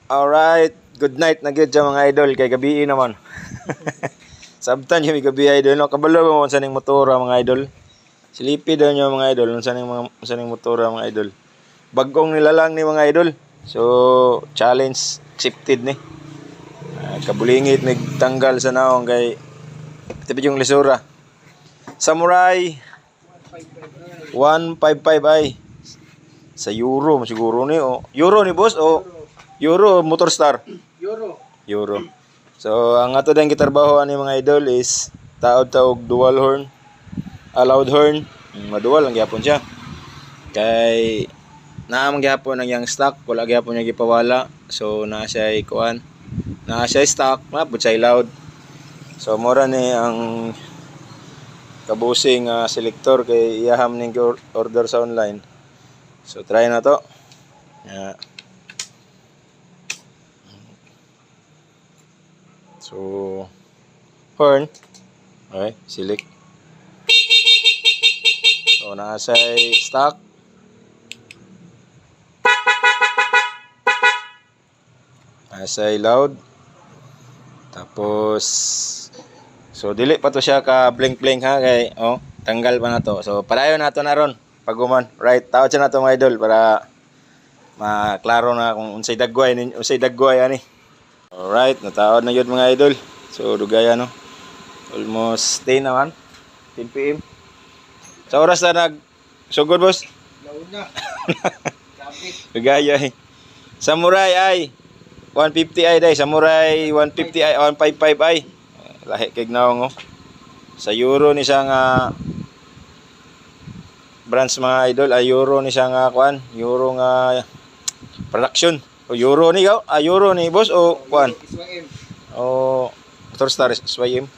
Alright, good night na gyud sa mga idol kay gabi naman. Sabtan yung gabi idol no, kabalo mo sa ning motora mga idol. Silipi daw nyo mga idol sa ning motora mga idol. Bagong nilalang ni mga idol. So, challenge accepted ni. Kabulingit nagtanggal sa naong kay tipid yung lisura. Samurai 155 ay sa euro siguro ni o euro ni boss o Euro Motor Star. Euro. So ang ato dang gitrabaho ani mga idol is taod dual horn, loud horn, madual lang gyapon siya. Kay naa man gyapon ang yang stock, wala gyapon niya gipawala. So naa siya kuan. Naa siya stock, mabot siya loud. So mora ni ang kabusing selector kay iyaham ning order sa online. So try na to. Yeah. So, horn. Okay, select. So, nakasay stock. Nakasay loud. Tapos, so, dili pa to siya ka blink-blink ha. Kay, tanggal pa na to. So, padayon na to na ron. Paguman. Right, tawad siya na to mga idol para maklaro na kung unsay dagway ani. Alright, nataod na yun mga idol. So, dugaya no. Almost 10 naman. 10 PM. Sa oras na sugod boss? Launa. Dugaya eh. Samurai ay 150 ay day. Samurai 150 ay 155 ay. Lahi kay gnaw ngo. Sa euro ni siya nga brands mga idol. Ay euro ni siya nga kuan. Euro nga production. O euro ni gaw? Euro ni boss o kuan? O Motor Star SYM.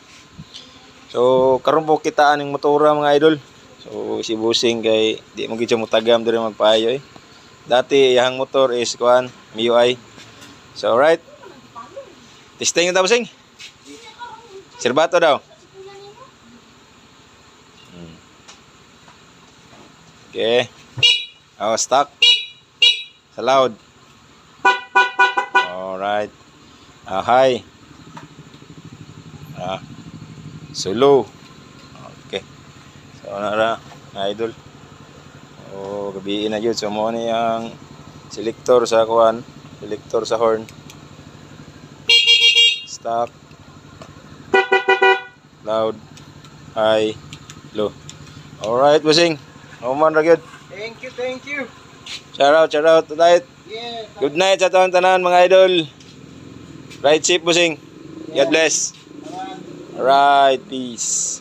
So karon po kitaan ning motora mga idol. So si Busing kay di mo gid siya mutagam diri magpaayo eh. Dati iyang motor is kuan MIUI. So alright. Testing ta Busing. Sirbato daw. Okay. Stock. Sa loud. Alright. High. Solo. Okay. So nara idol. Gabi na jud so mo ni ang selector sa kuan, selector sa horn. Stock. Loud. High. Low. Alright, Busing. Human ra gyud. Thank you. Shout out tonight. Yeah. Good night sa tanan mga idol. Ride safe Busing. God bless. Alright, peace.